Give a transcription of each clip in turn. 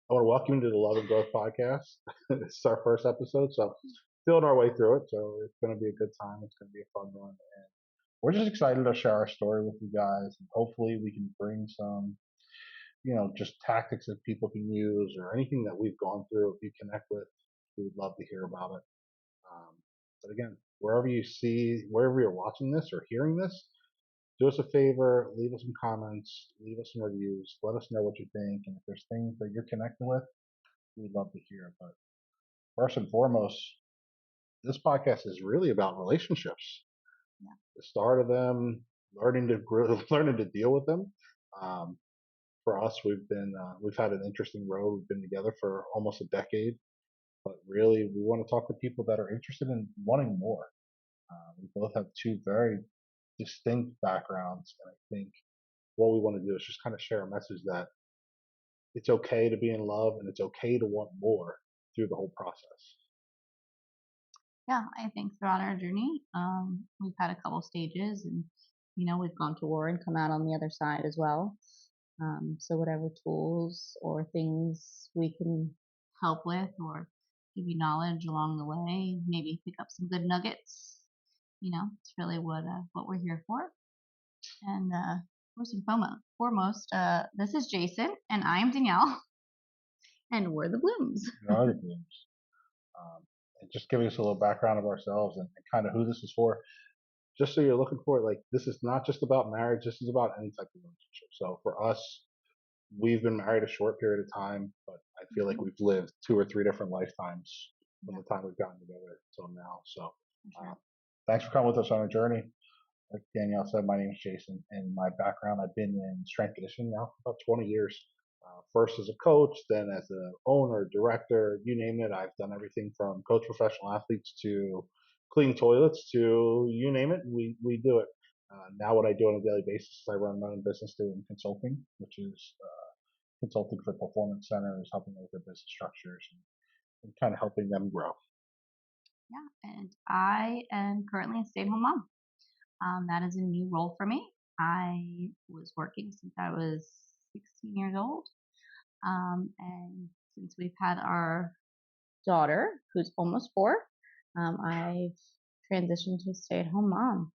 I want to welcome you to the Love and Growth podcast. This is our first episode, so feeling our way through it. So it's going to be a good time. It's going to be a fun one, and we're just excited to share our story with you guys. And hopefully, we can bring some, just tactics that people can use or anything that we've gone through. If you connect with, we would love to hear about it. Um, but again, wherever you're watching this or hearing this, do us a favor, leave us some comments, leave us some reviews, let us know what you think, and if there's things that you're connecting with, we'd love to hear. But first and foremost, this podcast is really about relationships. Yeah. The start of them, learning to grow, learning to deal with them. Um, for us, we've had an interesting road. We've been together for almost a decade, but really, we want to talk to people that are interested in wanting more. We both have two very distinct backgrounds, and I think what we want to do is just kind of share a message that it's okay to be in love and it's okay to want more through the whole process. Yeah, I think throughout our journey, we've had a couple stages, and we've gone to war and come out on the other side as well. So whatever tools or things we can help with, or give you knowledge along the way, maybe pick up some good nuggets. It's really what we're here for. And first and foremost, this is Jason, and I'm Danielle, and we're the Blooms. Um, and just giving us a little background of ourselves and kind of who this is for. Just so you're looking for it, like this is not just about marriage. This is about any type of relationship. So for us, we've been married a short period of time, but I feel like Mhm. we've lived two or three different lifetimes from Yeah, the time we've gotten together till now. So for uh, sure. thanks for coming with us on our journey. Like Danielle said, my name is Jason, and my background, I've been in strength conditioning now for about 20 years. First as a coach, then as an owner, director, you name it. I've done everything from coach professional athletes to clean toilets to you name it. We do it. Now, what I do on a daily basis is I run my own business doing consulting, which is consulting for performance centers, helping them with their business structures and kind of helping them grow. Yeah, and I am currently a stay-at-home mom. That is a new role for me. I was working since I was 16 years old. And since we've had our daughter, who's almost 4, I've transitioned to stay at home mom.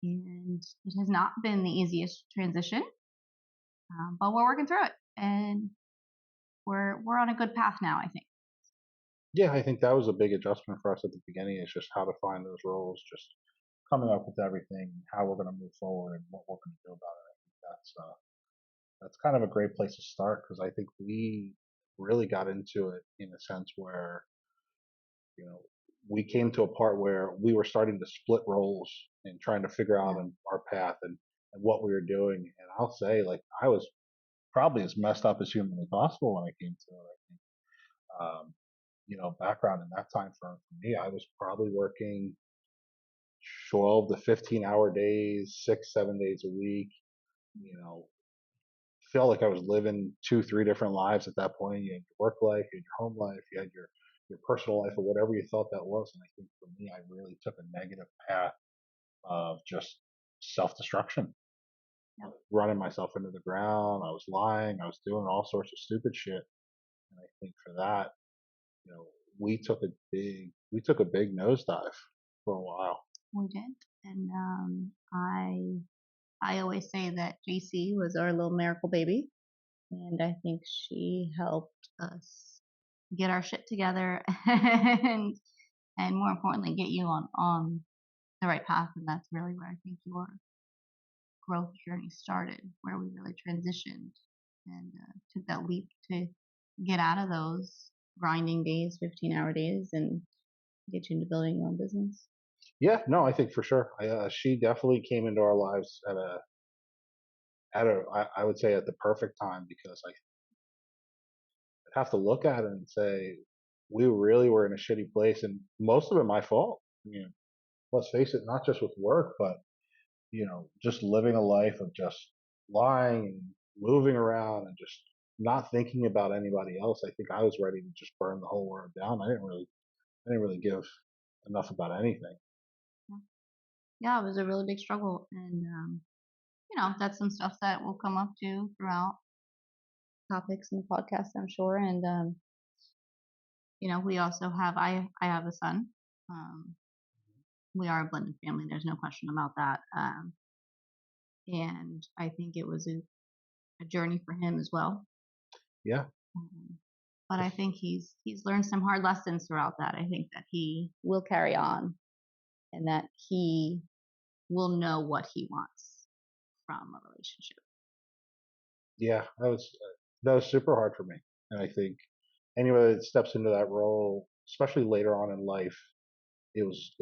And it has not been the easiest transition, but we're working through it. And we're on a good path now, I think. Yeah, I think that was a big adjustment for us at the beginning. Is just how to find those roles, just coming up with everything, how we're going to move forward, and what we're going to do about it. I think that's kind of a great place to start because I think we really got into it in a sense where you know we came to a part where we were starting to split roles and trying to figure out Yeah. our path and what we were doing. And I'll say, like, I was probably as messed up as humanly possible when I came to it. I think, background in that time for me, I was probably working 12 to 15-hour days, 6, 7 days a week. You know, felt like I was living two, three different lives at that point. You had your work life, you had your home life, you had your personal life, or whatever you thought that was. And I think for me, I really took a negative path of just self destruction, Yeah. running myself into the ground. I was lying. I was doing all sorts of stupid shit. And I think for that, you know, we took a big nosedive for a while. We did. And I always say that JC was our little miracle baby. And I think she helped us get our shit together and more importantly get you on the right path. And that's really where I think your growth journey started, where we really transitioned and took that leap to get out of those grinding days, 15-hour days, and get you into building your own business. Yeah, no, I think for sure. She definitely came into our lives I would say at the perfect time because I have to look at it and say we really were in a shitty place, and most of it my fault. Let's face it, not just with work, but just living a life of just lying and moving around and just not thinking about anybody else. I think I was ready to just burn the whole world down. I didn't really give enough about anything. Yeah, yeah, it was a really big struggle, and that's some stuff that we'll come up to throughout. topics in the podcast, I'm sure. And we also have I have a son. Um, we are a blended family. There's no question about that. And I think it was a journey for him as well. Yeah. Um, but I think he's learned some hard lessons throughout that. I think that he will carry on, and that he will know what he wants from a relationship. Yeah. That was super hard for me. And I think anyone that steps into that role, especially later on in life, it was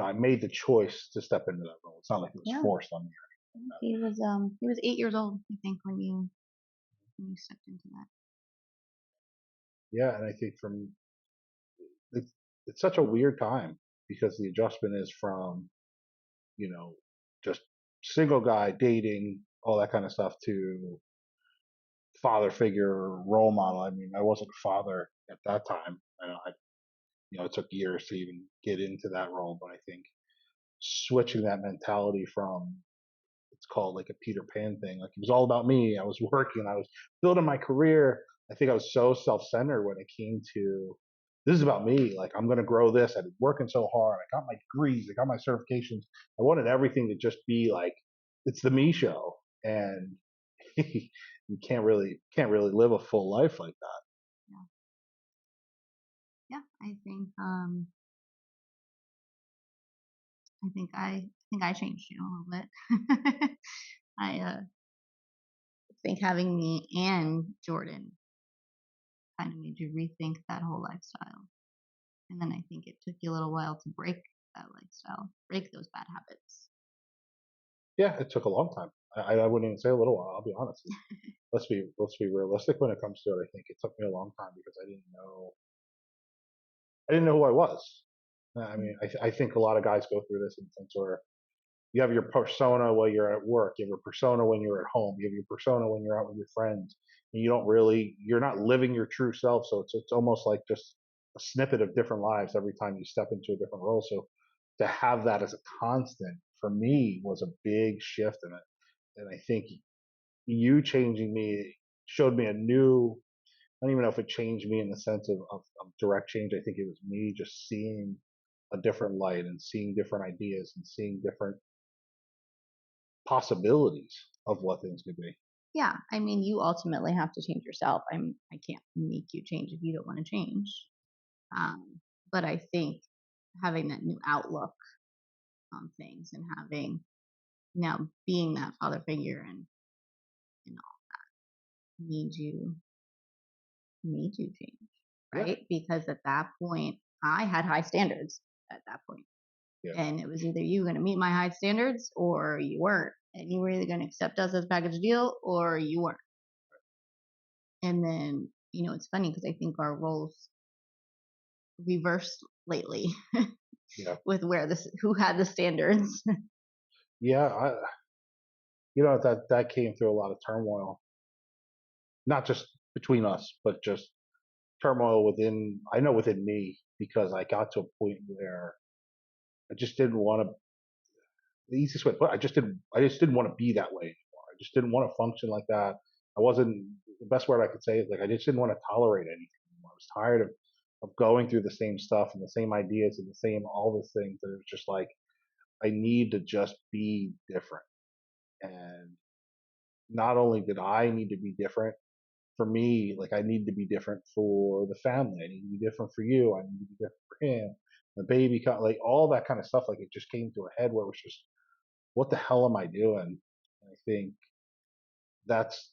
I made the choice to step into that role. It's not like it was Yeah, forced on me. he was 8 years old, I think, when you stepped into that. Yeah, and I think it's, it's such a weird time because the adjustment is from you know just single guy dating all that kind of stuff to father figure role model. I mean, I wasn't a father at that time. I know it took years to even get into that role, but I think switching that mentality from it's called like a Peter Pan thing. Like it was all about me. I was working. I was building my career. I think I was so self-centered when it came to this is about me. Like I'm going to grow this. I've been working so hard. I got my degrees. I got my certifications. I wanted everything to just be like it's the me show, and you can't really live a full life like that. Yeah, yeah. I think I changed you a little bit. I think having me and Jordan kind of made you rethink that whole lifestyle. And then I think it took you a little while to break that lifestyle, break those bad habits. Yeah, it took a long time. I wouldn't even say a little while. I'll be honest. Let's be realistic when it comes to it. I think it took me a long time because I didn't know who I was. I mean, I think a lot of guys go through this in the sense where you have your persona while you're at work, you have your persona when you're at home, you have your persona when you're out with your friends, and you're not living your true self. So it's almost like just a snippet of different lives every time you step into a different role. So to have that as a constant for me was a big shift in it, and I think you changing me showed me a new I don't even know if it changed me in the sense of direct change. I think it was me just seeing a different light and seeing different ideas and seeing different possibilities of what things could be. Yeah, I mean, you ultimately have to change yourself. I can't make you change if you don't want to change. But I think having that new outlook on things, and having now being that father figure, and all made you made you change, Yeah, right? Because at that point, I had high standards at that point. yeah, And it was either you were going to meet my high standards or you weren't. And you were either going to accept us as a package deal or you weren't. And then, it's funny because I think our roles reversed lately yeah, with who had the standards. yeah. That came through a lot of turmoil, not just between us, but just turmoil within. I know within me because I got to a point where I just didn't want to the easiest way to put it, I just didn't want to be that way anymore. I just didn't want to function like that. I wasn't the best word I could say is like I just didn't want to tolerate anything anymore. I was tired of going through the same stuff and the same ideas and the same all the things that it was just like I need to just be different. And not only did I need to be different for me, like I need to be different for the family. I need to be different for you. I need to be different for him. The baby, like all that kind of stuff. Like it just came to a head where it was just what the hell am I doing? And I think that's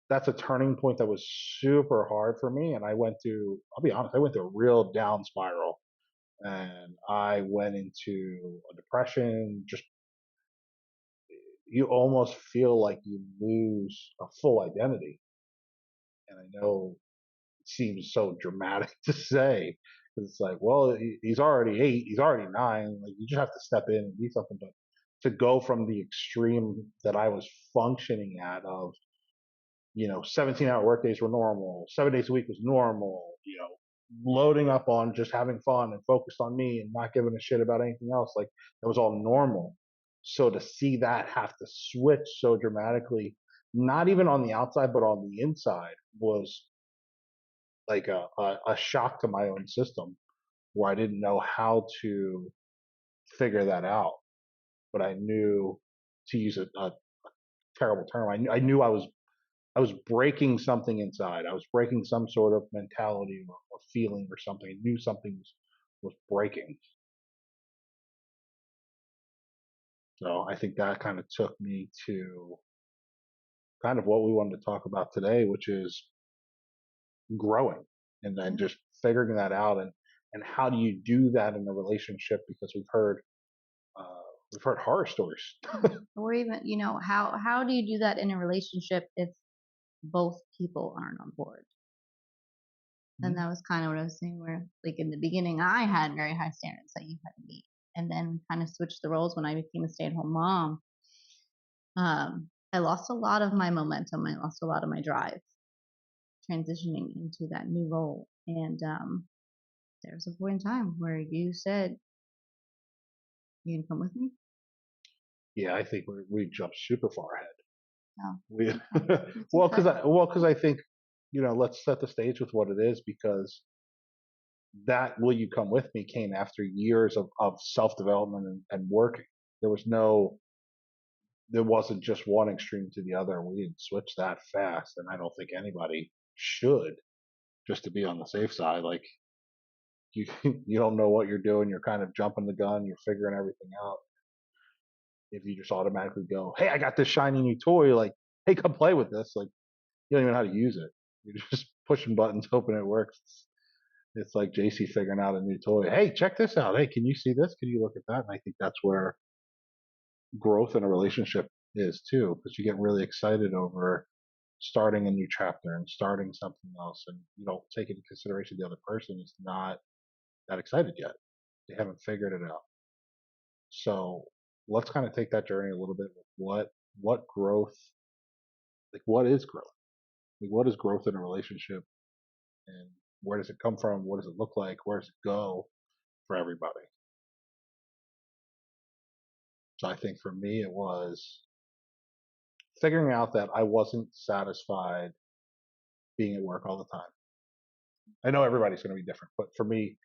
that's a turning point that was super hard for me. And I'll be honest, I went through a real down spiral, and I went into a depression. Just you almost feel like you lose a full identity. And I know it seems so dramatic to say, because it's like, well, he's already 8, he's already 9. Like you just have to step in and do something. But to go from the extreme that I was functioning at of 17-hour workdays were normal. 7 days a week was normal. Loading up on just having fun and focused on me and not giving a shit about anything else. Like that was all normal. So to see that have to switch so dramatically not even on the outside, but on the inside was like a shock to my own system where I didn't know how to figure that out, but I knew, to use a terrible term, I knew I was breaking something inside. I was breaking some sort of mentality or feeling or something. I knew something was breaking. So I think that kind of took me to kind of what we wanted to talk about today, which is growing and then Yeah. just figuring that out, and how do you do that in a relationship, because uh, we've heard horror stories. Or even, how do you do that in a relationship if both people aren't on board? And that was kind of what I was saying, where, like, in the beginning, I had very high standards that you had to meet. And then kind of switched the roles when I became a stay at home mom. I lost a lot of my momentum. I lost a lot of my drive transitioning into that new role. And there was a point in time where you said, "You can come with me." Yeah, I think we jumped super far ahead. Oh, We okay. It's okay. well, because I think, let's set the stage with what it is, because that "will you come with me" came after years of self development and working. There was no, there wasn't just one extreme to the other. We didn't switch that fast, and I don't think anybody should, just to be on the safe side. Like, you you don't know what you're doing. You're kind of jumping the gun. You're figuring everything out. If you just automatically go, "Hey, I got this shiny new toy," like, "Hey, come play with this," like, you don't even know how to use it. You're just pushing buttons, hoping it works. It's like JC figuring out a new toy. "Hey, check this out. Hey, can you see this? Can you look at that?" And I think that's where growth in a relationship is too, because you get really excited over starting a new chapter and starting something else, and you don't take into consideration the other person is not that excited yet. They haven't figured it out. So let's kind of take that journey a little bit with what growth, like, what is growth? Like, what is growth in a relationship, and where does it come from? What does it look like? Where does it go for everybody? So I think for me, it was figuring out that I wasn't satisfied being at work all the time. I know everybody's going to be different, but for me,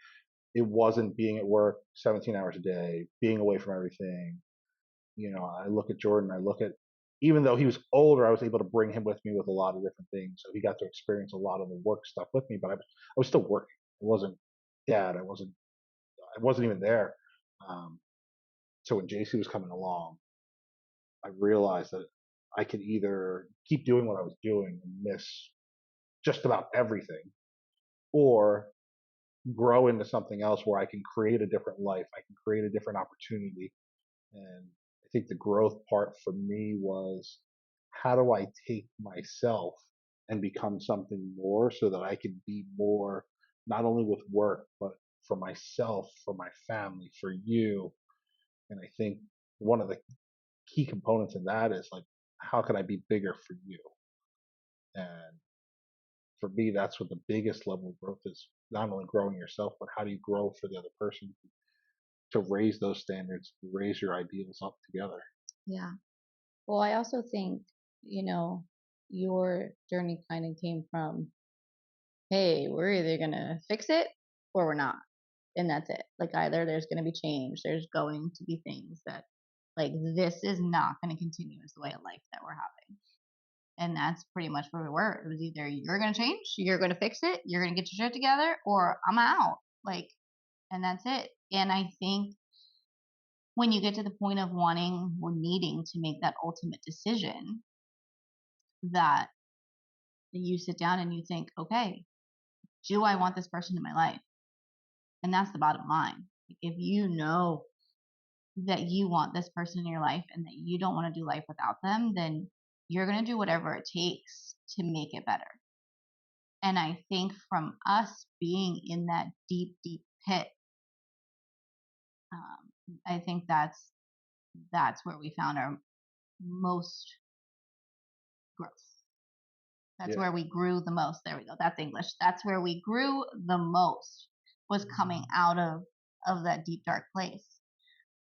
it wasn't being at work 17 hours a day, being away from everything. I look at Jordan, I look at, even though he was older, I was able to bring him with me with a lot of different things. So he got to experience a lot of the work stuff with me, but I was still working. It wasn't dad. I wasn't even there. Um, so when JC was coming along, I realized that I could either keep doing what I was doing and miss just about everything, or grow into something else where I can create a different life. I can create a different opportunity. And I think the growth part for me was, how do I take myself and become something more so that I can be more, not only with work, but for myself, for my family, for you. And I think one of the key components in that is like, how can I be bigger for you? And for me, that's what the biggest level of growth is. Not only growing yourself, but how do you grow for the other person to raise those standards, to raise your ideals up together. Yeah. Well, I also think, you know, your journey kind of came from, hey, we're either going to fix it or we're not. And that's it. Like, either there's going to be change, there's going to be things that, like, this is not going to continue as the way of life that we're having. And that's pretty much where we were. It was either you're going to change, you're going to fix it, you're going to get your shit together, or I'm out. Like, and that's it. And I think when you get to the point of wanting or needing to make that ultimate decision, that you sit down and you think, okay, do I want this person in my life? And that's the bottom line. If you know that you want this person in your life and that you don't want to do life without them, then you're going to do whatever it takes to make it better. And I think from us being in that deep, deep pit, I think that's where we found our most growth. That's Yeah. where we grew the most. There we go. That's English. That's where we grew the most, was coming out of that deep dark place,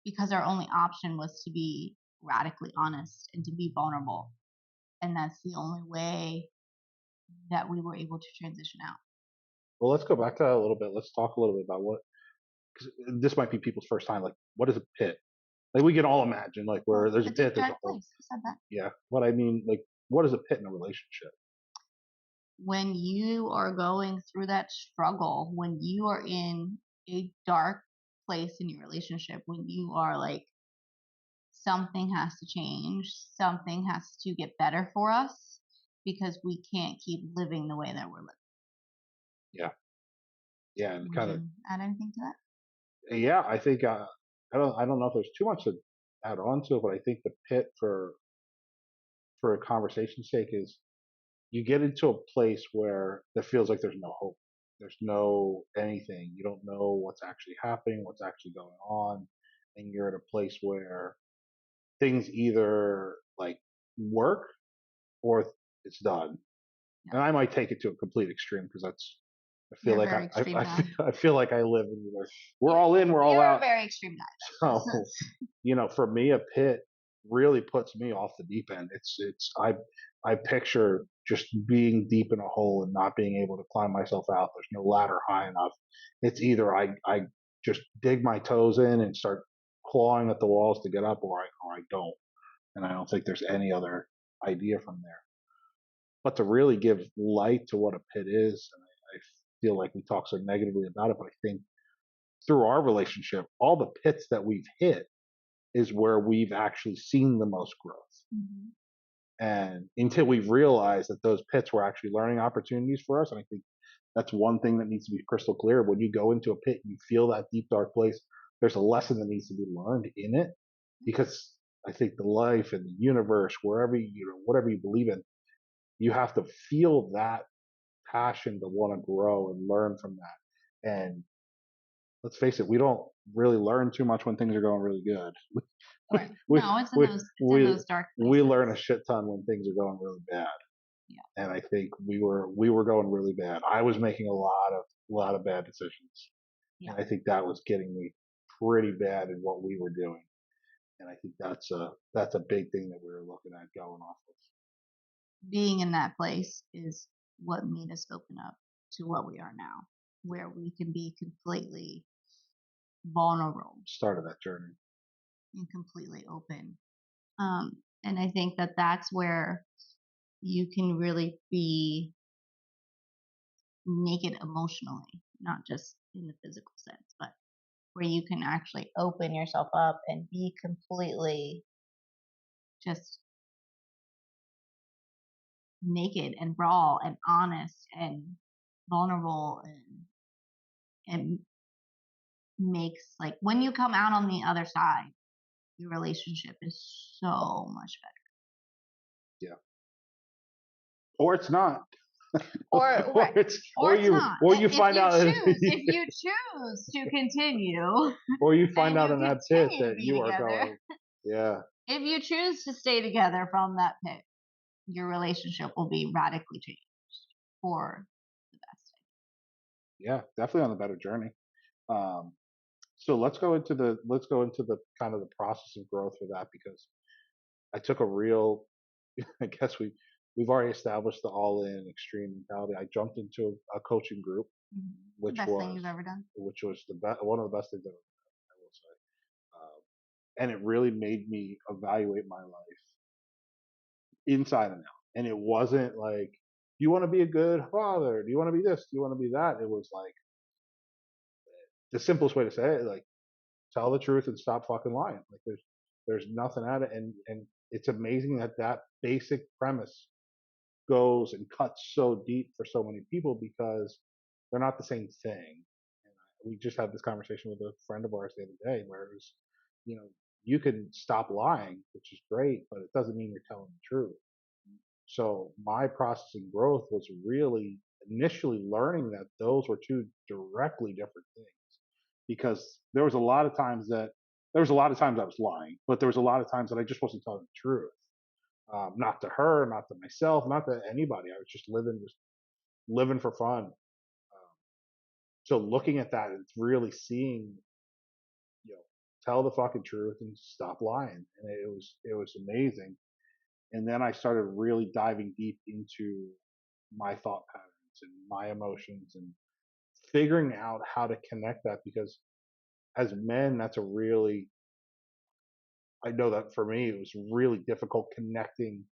because our only option was to be radically honest and to be vulnerable. and that's the only way that we were able to transition out. Well, let's go back to that a little bit. Let's talk a little bit about because this might be people's first time. Like, what is a pit? Like, we can all imagine, like, Well, where there's a a deep pit, there's a dark hole. place. Who said that? Yeah. What I mean, like, what is a pit in a relationship? When you are going through that struggle, when you are in a dark place in your relationship, when you are like, something has to change, something has to get better for us because we can't keep living the way that we're living. Yeah. Yeah. And Would kind of, you add anything to that? yeah, I think, I don't know if there's too much to add on to it, but I think the pit for a conversation's sake is you get into a place where there feels like there's no hope. There's no anything. You don't know what's actually happening, what's actually going on. And you're at a place where things either like work or it's done. Yeah. And I might take it to a complete extreme because I feel You're a like very extreme guy. I feel like I live in either we're all in, we're all You're a out. very extreme guy. So, for me, a pit really puts me off the deep end. I picture just being deep in a hole and not being able to climb myself out. There's no ladder high enough. It's either I just dig my toes in and start clawing at the walls to get up, or I don't. And I don't think there's any other idea from there. But to really give light to what a pit is, and I feel like we talk so negatively about it, but I think through our relationship, all the pits that we've hit is where we've actually seen the most growth. Mm-hmm. And until we've realized that those pits were actually learning opportunities for us, and I think that's one thing that needs to be crystal clear. When you go into a pit and you feel that deep, dark place, there's a lesson that needs to be learned in it, because I think the life and the universe, whatever you believe in, you have to feel that passion to want to grow and learn from that. And let's face it, we don't really learn too much when things are going really good. Right. we, No, we, it's in those dark we places. learn a shit ton when things are going really bad. Yeah. And I think we were going really bad. I was making a lot of bad decisions. Yeah. And I think that was getting me pretty bad in what we were doing. And I think that's a big thing that we were looking at going off of. Being in that place is what made us open up to what we are now, where we can be completely vulnerable Start of that journey. and completely open. And I think that that's where you can really be naked emotionally, not just in the physical sense, but where you can actually open yourself up and be completely just naked and raw and honest and vulnerable, and makes, like, when you come out on the other side, your relationship is so much Yeah. Or it's not. better. Or right. Or it's not. Or you find out If you choose to continue or you find and out you in that pit continue to that be you are together, going, yeah, if you choose to stay together from that pit, your relationship will be radically changed for the best. yeah, definitely on a better journey. Um, so let's go into the kind of the process of growth for that, because I took a real, I guess we've already established the all in extreme mentality. I jumped into a coaching group, Mm-hmm. The which best thing was you've ever done. one of the best things I've ever done, I will say. And it really made me evaluate my life inside and out. And it wasn't like, do you want to be a good father? Do you want to be this? Do you want to be that? It was like the simplest way to say it, like, tell the truth and stop fucking lying. Like, there's nothing at it. And it's amazing that that basic premise goes and cuts so deep for so many people, because they're not the same thing. And we just had this conversation with a friend of ours the other day where it was, you know, you can stop lying, which is great, but it doesn't mean you're telling the truth. So my process and growth was really initially learning that those were two directly different things, because there was a lot of times I was lying, but there was a lot of times that I just wasn't telling the truth. Not to her, not to myself, not to anybody. I was just living for fun. So looking at that and really seeing, tell the fucking truth and stop lying. And it was amazing. And then I started really diving deep into my thought patterns and my emotions and figuring out how to connect that because as men, that's a really, I know that for me, it was really difficult connecting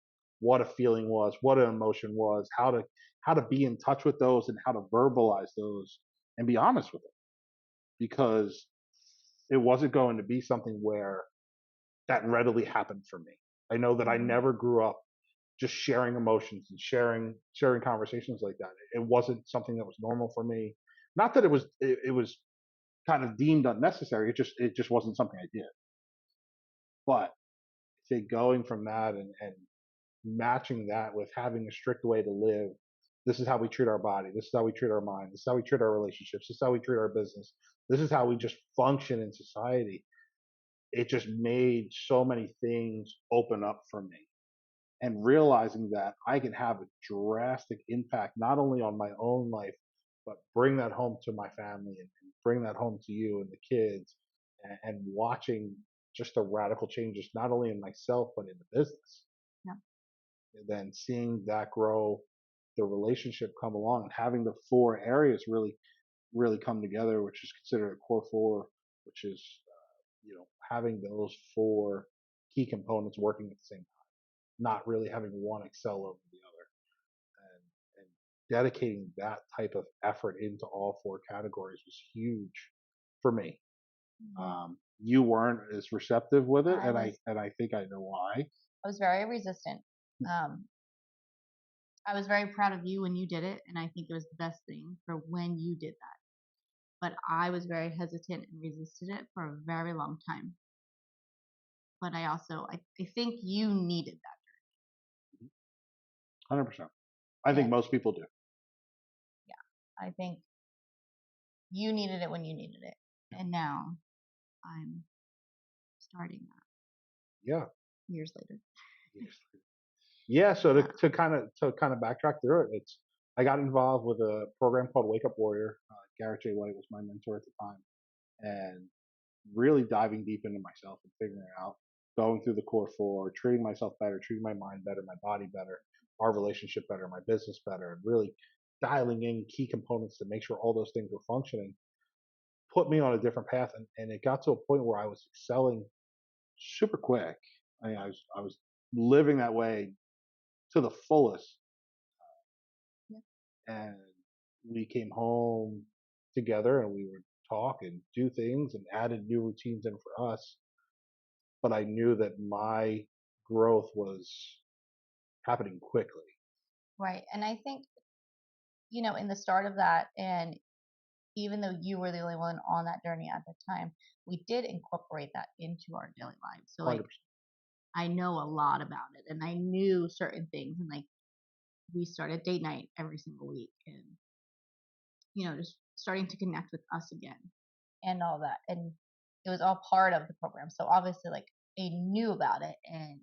what a feeling was, what an emotion was, how to be in touch with those and how to verbalize those and be honest with it because it wasn't going to be something where that readily happened for me. I know that I Mhm. never grew up just sharing emotions and sharing conversations like that. It wasn't something that was normal for me. Not that it was kind of deemed unnecessary. It just wasn't something I did. But I think going from that and matching that with having a strict way to live. This is how we treat our body. This is how we treat our mind. This is how we treat our relationships. This is how we treat our business. This is how we just function in society. It just made so many things open up for me. And realizing that I can have a drastic impact not only on my own life, but bring that home to my family and bring that home to you and the kids and watching just the radical changes, not only in myself, but in the business. Yeah. And then seeing that grow, the relationship come along and having the four areas really come together, which is considered a core four, which is, having those four key components working at the same time, not really having one excel over the other and dedicating that type of effort into all four categories was huge for me. Mhm. You weren't as receptive with it, I was and I think I know why. I was very resistant. Um, I was very proud of you when you did it, and I think it was the best thing for when you did that. But I was very hesitant and resisted it for a very long time. But I think you needed that. 100%. I think And most people do. yeah, I think you needed it when you needed it. And now I'm starting that Yeah. years later. Yeah. So Yeah. to kind of backtrack through it, it's I got involved with a program called Wake Up Warrior. Garrett J. White was my mentor at the time, and really diving deep into myself and figuring out, going through the core four, treating myself better, treating my mind better, my body better, our relationship better, my business better, and really dialing in key components to make sure all those things were functioning, put me on a different path. And it got to a point where I was excelling super quick. I was living that way to the fullest. Yeah. And we came home together and we would talk and do things and added new routines in for us. But I knew that my growth was happening quickly. Right. And I think, in the start of that, and even though you were the only one on that journey at the time, we did incorporate that into our daily lives. So, like, 100%. I know a lot about it and I knew certain things. And, like, we started date night every single week and, just starting to connect with us again and all that. And it was all part of the program. So, obviously, like, I knew about it and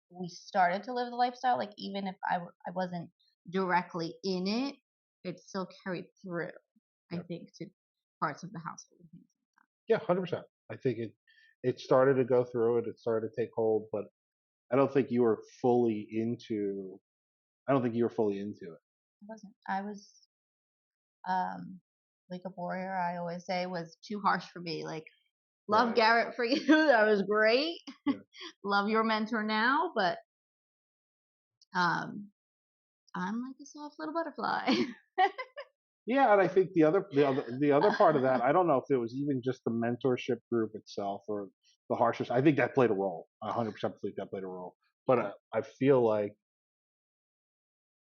we started to live the lifestyle. Like, even if I wasn't directly in it, it still carried through, I Yeah. think, to parts of the household and things like Yeah, 100%. I think it started to go through it. It started to take hold, but I don't think you were fully into. I don't think you were fully into it. that. I was, um, Wake Up Warrior, I always say, was too harsh for me. Like, love Right. Garrett for you. That was great. Yeah. Love your mentor now, but um, I'm like a soft little butterfly. Yeah, and I think the other part of that, I don't know if it was even just the mentorship group itself or the harshness. I think that played a role. 100% believe that played a role. But Yeah.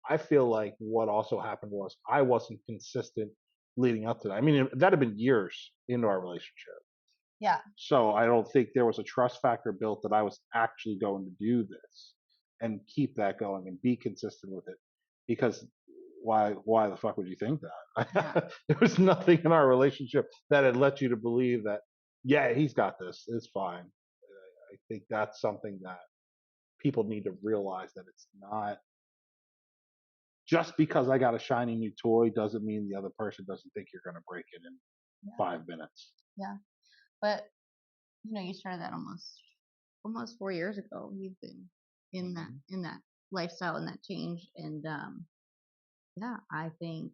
I feel like what also happened was I wasn't consistent leading up to that. I mean, that had been years into our relationship. Yeah. So I don't think there was a trust factor built that I was actually going to do this and keep that going and be consistent with it. Because why the fuck would you think Yeah. that? There was nothing in our relationship that had led you to believe that, yeah, he's got this. It's fine. I think that's something that people need to realize that it's not just because I got a shiny new toy doesn't mean the other person doesn't think you're going to break it in Yeah. 5 minutes. Yeah. But you started that almost 4 years ago. You've been in that lifestyle and that change. And yeah, I think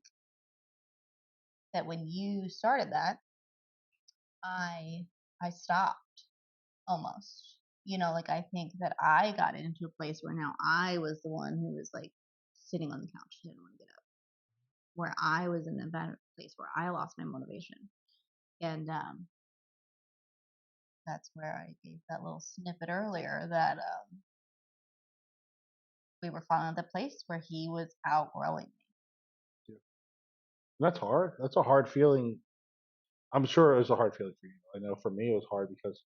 that when you started that, I I stopped almost. Like I think that I got into a place where now I was the one who was like sitting on the couch, didn't want to get up. Where I was in a better place where I lost my motivation. And that's where I gave that little snippet earlier that we were finally at the place where he was outgrowing me. Yeah. That's hard. That's a hard feeling. I'm sure it was a hard feeling for you. I know for me it was hard because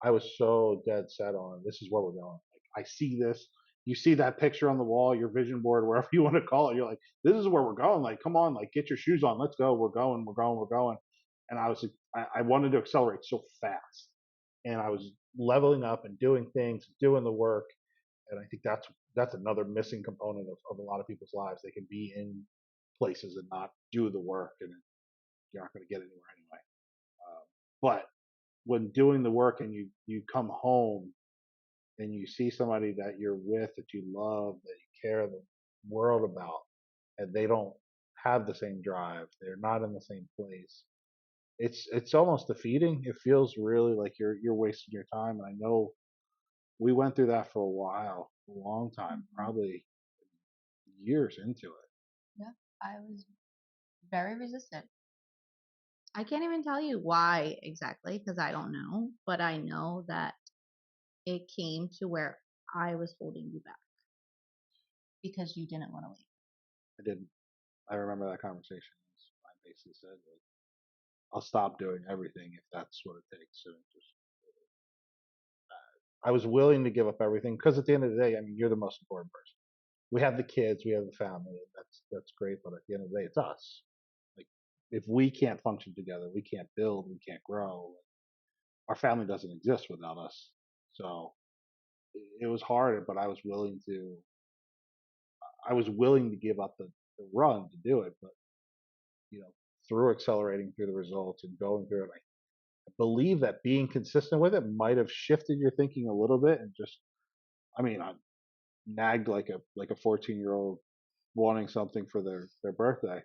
I was so dead set on this is where we're going. Like I see this, you see that picture on the wall, your vision board, wherever you want to call it. You're like, this is where we're going. Like, come on, like get your shoes on, let's go. We're going, we're going, we're going. And I wanted to accelerate so fast, and I was leveling up and doing things, doing the work. And I think that's another missing component of a lot of people's lives. They can be in places and not do the work, and you're not going to get anywhere anyway. But when doing the work and you come home and you see somebody that you're with that you love that you care the world about, and they don't have the same drive, they're not in the same place, it's almost defeating. It feels really like you're wasting your time. And I know we went through that for a while, a long time, Mm-hmm. probably years into it. Yeah, I was very resistant. I can't even tell you why exactly because I don't know, but I know that it came to where I was holding you back because you didn't want to leave. I didn't. I remember that conversation. I basically said, like, I'll stop doing everything if that's what it takes. So just, I was willing to give up everything because at the end of the day, I mean, you're the most important person. We have the kids, we have the family. That's great, but at the end of the day, it's us. Like, if we can't function together, we can't build, we can't grow. Our family doesn't exist without us. So it was hard, but I was willing to give up the run to do it. But through accelerating through the results and going through it, I believe that being consistent with it might have shifted your thinking a little bit. And just, I mean, I nagged like a 14-year-old wanting something for their birthday,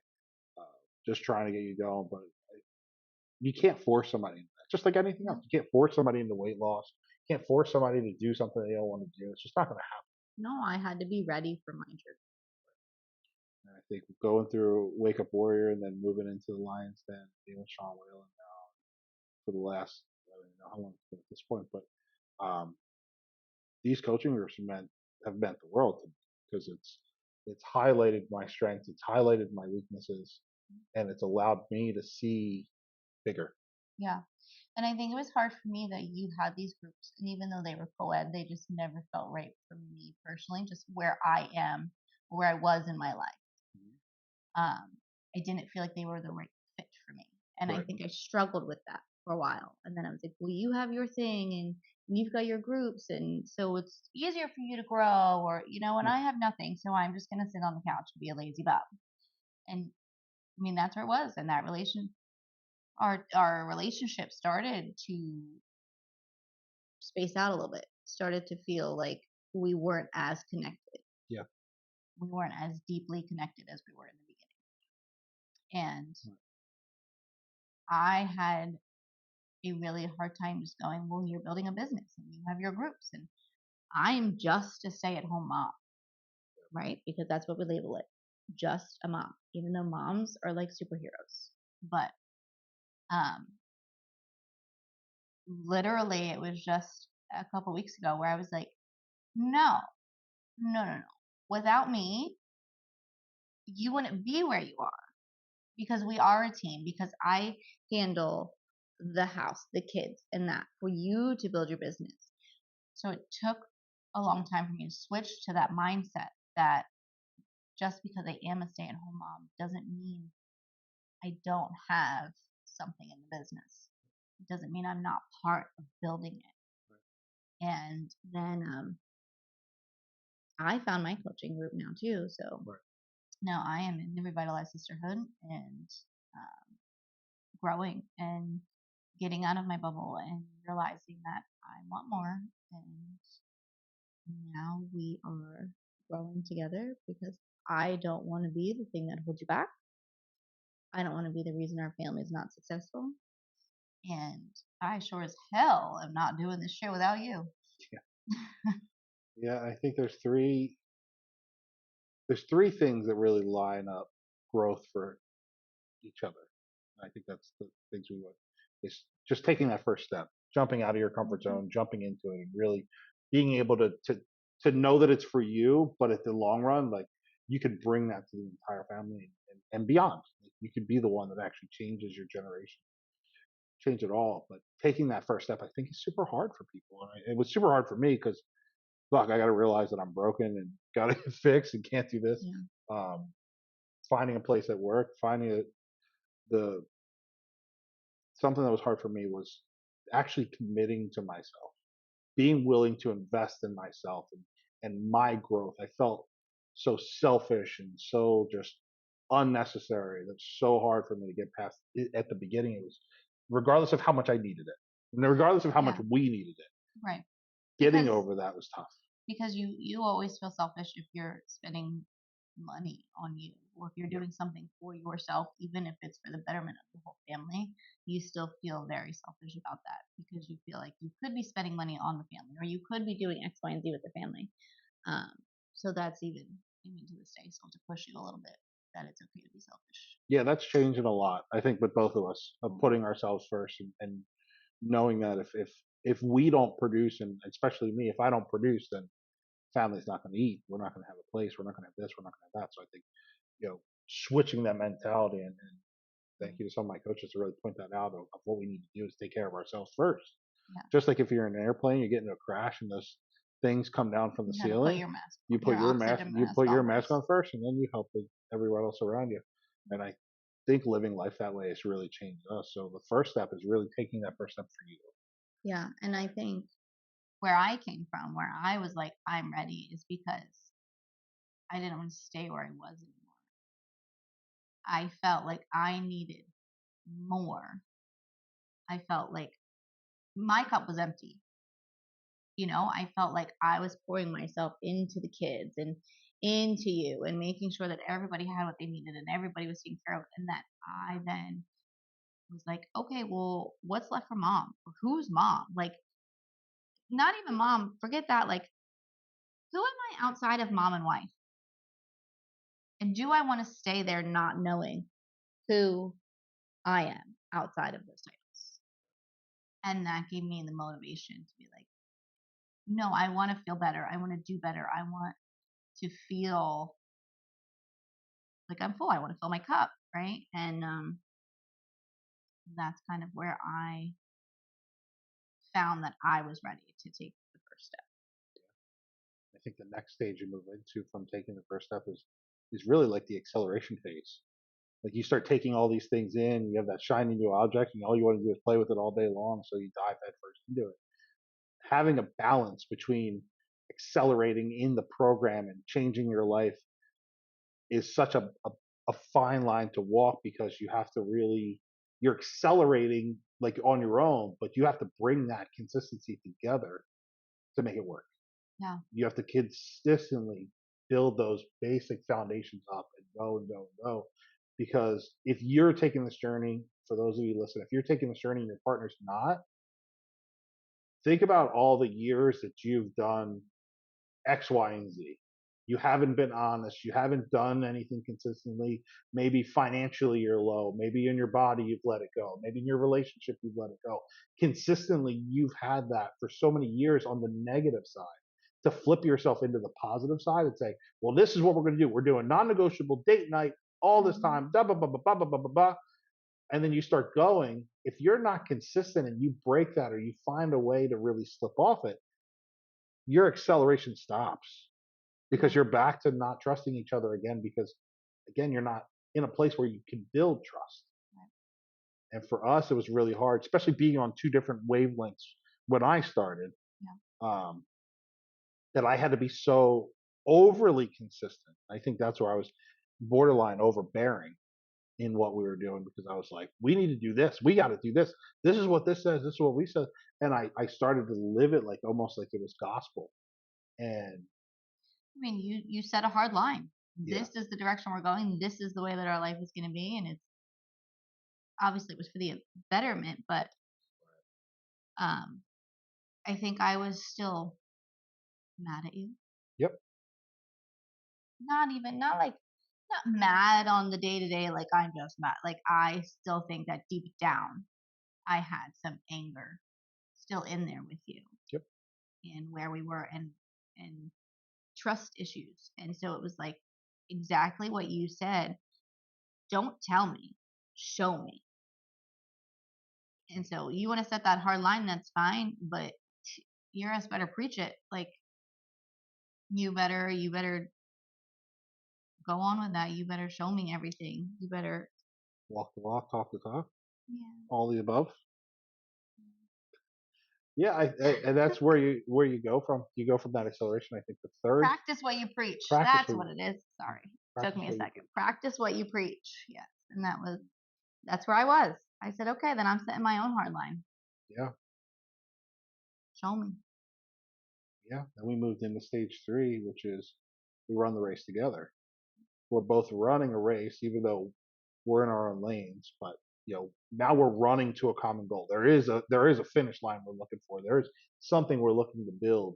uh, just trying to get you going. But you can't force somebody into that. Just like anything else, you can't force somebody into weight loss. You can't force somebody to do something they don't want to do. It's just not going to happen. No, I had to be ready for my journey. And I think going through Wake Up Warrior and then moving into the Lions Den, being with Sean Whalen now for the last, I don't even know how long it's been at this point, but um, these coaching groups have meant the world to me because it's highlighted my strengths, it's highlighted my weaknesses, and it's allowed me to see bigger. Yeah. And I think it was hard for me that you had these groups, and even though they were co-ed, they just never felt right for me personally, just where I am, where I was in my life. I didn't feel like they were the right fit for me. And I Right. think I struggled with that for a while. And then I was like, well, you have your thing and you've got your groups. And so it's easier for you to grow, and I have nothing. So I'm just going to sit on the couch and be a lazy bum. And I mean, that's where it was. And that our relationship started to space out a little bit, started to feel like we weren't as connected. Yeah. We weren't as deeply connected as we were in the beginning. And I had a really hard time just going, well, you're building a business and you have your groups, and I'm just a stay at home mom, right? Because that's what we label it, just a mom, even though moms are like superheroes. But um, literally, it was just a couple weeks ago where I was like, no, no, no, no. Without me, you wouldn't be where you are because we are a team, because I handle the house, the kids, and that for you to build your business. So it took a long time for me to switch to that mindset that just because I am a stay at home mom doesn't mean I don't have something in the business. It doesn't mean I'm not part of building it. And then I found my coaching group now too. So now I am in the Revitalized Sisterhood and growing and getting out of my bubble and realizing that I want more and Now we are growing together because I don't want to be the thing that holds you back. I don't want to be the reason our family is not successful. And I sure as hell am not doing this shit without you. Yeah. Yeah, I think there's three things that really line up growth for each other. I think that's the things we want is just taking that first step, jumping out of your comfort Mhm. zone, jumping into it, and really being able to know that it's for you, but at the long run, like you could bring that to the entire family and beyond. Like, you could be the one that actually changes your generation, change it all. But taking that first step, I think, is super hard for people, and it was super hard for me because fuck, I got to realize that I'm broken and got to get fixed and can't do this. Yeah. Um, Finding a place at work, finding the something that was hard for me was actually committing to myself, being willing to invest in myself and my growth. I felt so selfish and so just unnecessary. That's so hard for me to get past it. At the beginning. It was regardless of how much I needed it, and regardless of how much Yeah. we needed it, Right. getting Because over that was tough. you always feel selfish if you're spending money on you or if you're Yeah. doing something for yourself, even if it's for the betterment of the whole family, you still feel very selfish about that because you feel like you could be spending money on the family or you could be doing X, Y, and Z with the family. Um, so that's even to this day still to push you a little bit that it's okay to be selfish. Yeah, that's changing a lot. I think with both of us of Mm. putting ourselves first and knowing that if we don't produce, and especially me, if I don't produce, then family's not going to eat. We're not going to have a place. We're not going to have this. We're not going to have that. So I think switching that mentality and thank Mm. you to some of my coaches to really point that out of what we need to do is take care of ourselves first. Yeah, Just like if you're in an airplane, you get into a crash and those things come down from the you got to put ceiling. your mask, You your put your mask, oxygen you mask put your on mask on first. first, and then you help everyone else around you. And I think living life that way has really changed us. So the first step is really taking that first step for you. Yeah, and I think where I came from, where I was like, I'm ready, is because I didn't want to stay where I was anymore. I felt like I needed more. I felt like my cup was empty. I felt like I was pouring myself into the kids and into you and making sure that everybody had what they needed and everybody was taken care of. And that I then was like, okay, well, what's left for mom? Or who's mom? Like, not even mom, forget that. Like, who am I outside of mom and wife? And do I want to stay there not knowing who I am outside of those titles? And that gave me the motivation to be like, no, I want to feel better. I want to do better. I want to feel like I'm full. I want to fill my cup, right? And that's kind of where I found that I was ready to take the first step. I think the next stage you move into from taking the first step is really like the acceleration phase. Like you start taking all these things in, you have that shiny new object, and all you want to do is play with it all day long. So you dive headfirst into it. Having a balance between accelerating in the program and changing your life is such a fine line to walk because you have to really you're accelerating like on your own, but you have to bring that consistency together to make it work. Yeah. You have to consistently build those basic foundations up and go and go and go. Because if you're taking this journey, for those of you listening, if you're taking this journey and your partner's not, think about all the years that you've done X, Y, and Z. You haven't been honest. You haven't done anything consistently. Maybe financially you're low. Maybe in your body you've let it go. Maybe in your relationship you've let it go. Consistently, you've had that for so many years on the negative side. To flip yourself into the positive side and say, well, this is what we're going to do. We're doing non negotiable date night all this Mhm. time, blah, blah, blah, blah, blah, blah, blah, blah. And then you start going. If you're not consistent and you break that or you find a way to really slip off it, your acceleration stops because Yeah. you're back to not trusting each other again because again you're not in a place where you can build trust. Right. And for us it was really hard, especially being on two different wavelengths when I started, Yeah. um, that I had to be so overly consistent. I think that's where I was borderline overbearing in what we were doing because I was like, we need to do this, we got to do this, this is what this says, this is what we said. And I started to live it like almost like it was gospel. And I mean, you set a hard line. yeah, This is the direction we're going. This is the way that our life is going to be, and it's obviously it was for the betterment. But um, I think I was still mad at you. yep, Not even, not like, not mad on the day to day. Like I'm just mad. Like I still think that deep down, I had some anger still in there with you, yep, and where we were, and trust issues. And so it was like exactly what you said. Don't tell me, show me. And so you want to set that hard line, that's fine, but your ass better preach it. Like you better go on with that. You better show me everything. You better. walk the walk, talk the talk, Yeah. all the above. Yeah, and that's where you go from. You go from that acceleration. I think the third Practice what you preach. practice That's where what you it is. Sorry. Took practice me a where you second. Practice what you preach. Yes. And that's where I was. I said, okay, then I'm setting my own hard line. yeah, Show me. yeah. Then we moved into stage three, which is we run the race together. We're both running a race, even though we're in our own lanes, but now we're running to a common goal. There is a finish line we're looking for. There's something we're looking to build.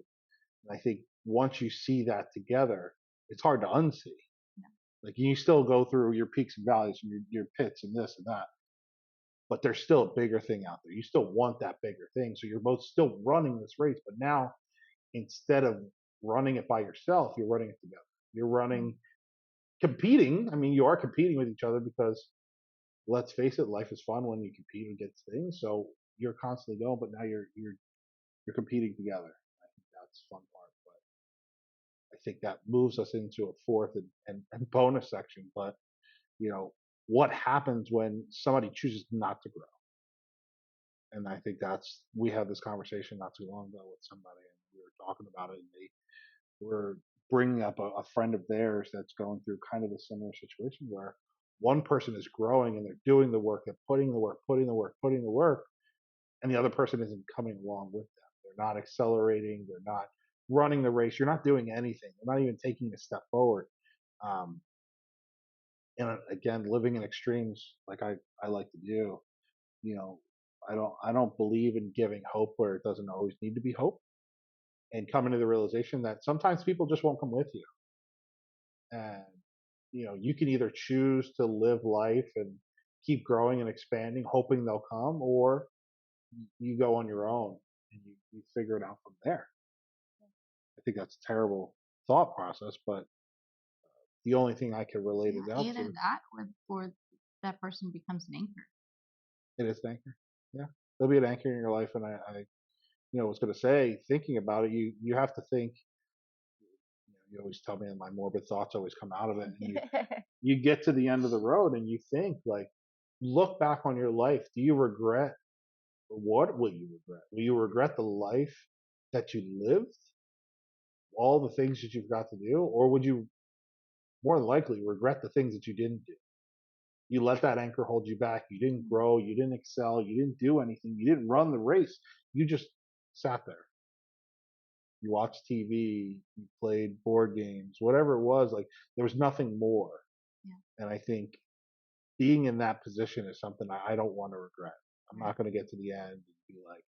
And I think once you see that together, it's hard to unsee. Yeah. Like you still go through your peaks and valleys and your pits and this and that, but there's still a bigger thing out there. You still want that bigger thing. So you're both still running this race, but now instead of running it by yourself, you're running it together. You're running competing. I mean, you are competing with each other because let's face it, life is fun when you compete against things. So you're constantly going, but now you're competing together. I think that's the fun part. But I think that moves us into a fourth and bonus section. But you know, what happens when somebody chooses not to grow? And I think we had this conversation not too long ago with somebody, and we were talking about it, and they were bringing up a friend of theirs that's going through kind of a similar situation where one person is growing and they're doing the work, they're putting the work, putting the work, putting the work, and the other person isn't coming along with them. They're not accelerating, they're not running the race, you're not doing anything, they're not even taking a step forward. Um, and again, living in extremes like I like to do, you know, I don't believe in giving hope where it doesn't always need to be hope, and coming to the realization that sometimes people just won't come with you. And you can either choose to live life and keep growing and expanding hoping they'll come, or you go on your own and you figure it out from there. I think that's a terrible thought process, but the only thing I can relate Yeah. it out Either to, that, or that person becomes an anchor. it is an anchor. Yeah, there'll be an anchor in your life. And I was going to say, thinking about it, you have to think. You always tell me that my morbid thoughts always come out of it, and you get to the end of the road and you think, like, look back on your life. Do you regret? What will you regret? Will you regret the life that you lived, all the things that you've got to do, or would you more than likely regret the things that you didn't do? You let that anchor hold you back. You didn't grow. You didn't excel. You didn't do anything. You didn't run the race. You just sat there. You watched TV. You played board games. Whatever it was, like there was nothing more. Yeah. And I think being in that position is something I don't want to regret. I'm Right. not going to get to the end and be like,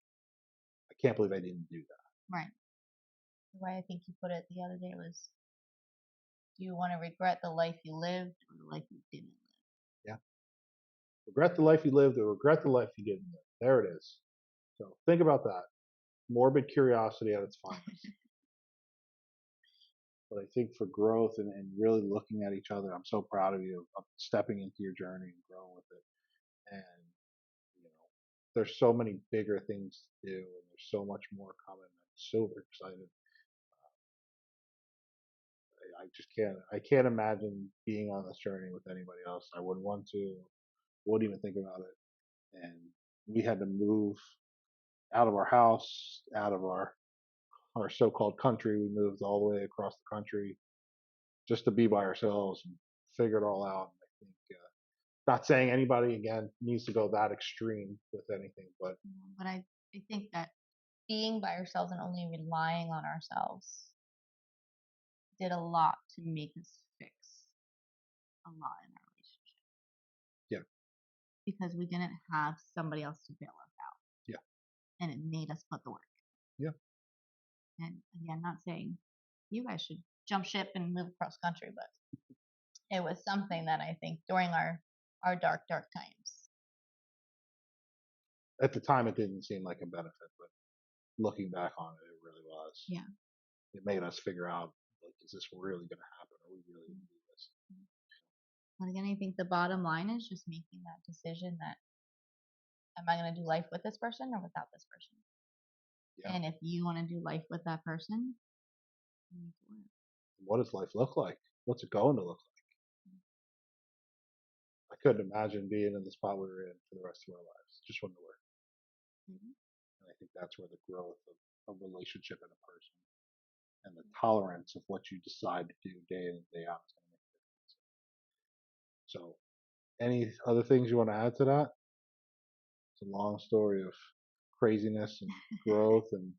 I can't believe I didn't do that. Right. The way I think you put it the other day was, do you want to regret the life you lived or the life you didn't live? Yeah. Regret the life you lived or regret the life you didn't live. There it is. So think about that. Morbid curiosity at its finest. But I think for growth and really looking at each other, I'm so proud of you of stepping into your journey and growing with it. And, you know, there's so many bigger things to do and there's so much more coming. I'm super excited. I can't imagine being on this journey with anybody else. I wouldn't want to, wouldn't even think about it. And we had to move out of our house, out of our so-called country. We moved all the way across the country just to be by ourselves and figure it all out. And I think, not saying anybody again needs to go that extreme with anything, but But I think that being by ourselves and only relying on ourselves did a lot to make us fix a lot in our relationship Yeah. because we didn't have somebody else to bail us out, Yeah. and it made us put the work. Yeah. And again, not saying you guys should jump ship and move across country, but it was something that I think during our dark times. At the time, it didn't seem like a benefit, but looking back on it, it really was. Yeah. It made us figure out, like, is this really going to happen? Are we really going to do this? But again, I think the bottom line is just making that decision that am I going to do life with this person or without this person? Yeah. And if you want to do life with that person, you need to work. What does life look like? What's it going to look like? I couldn't imagine being in the spot we were in for the rest of our lives. Just wouldn't work. Mm-hmm. And I think that's where the growth of a relationship and a person and the tolerance of what you decide to do day in and day out is going to make a difference. So, any other things you want to add to that? It's a long story of craziness and growth and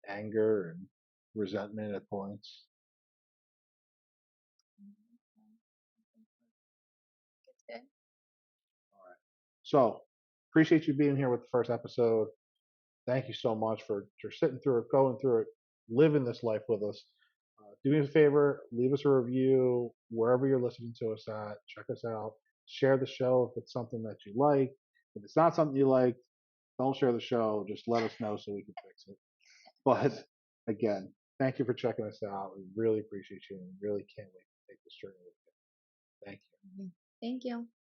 anger and resentment at points. It's good. All right. So, appreciate you being here with the first episode. Thank you so much for sitting through it, going through it, living this life with us. Do me a favor, leave us a review wherever you're listening to us at. Check us out. Share the show if it's something that you like. If it's not something you like, don't share the show. Just let us know so we can fix it. But again, thank you for checking us out. We really appreciate you and really can't wait to take this journey with you. Thank you. Thank you.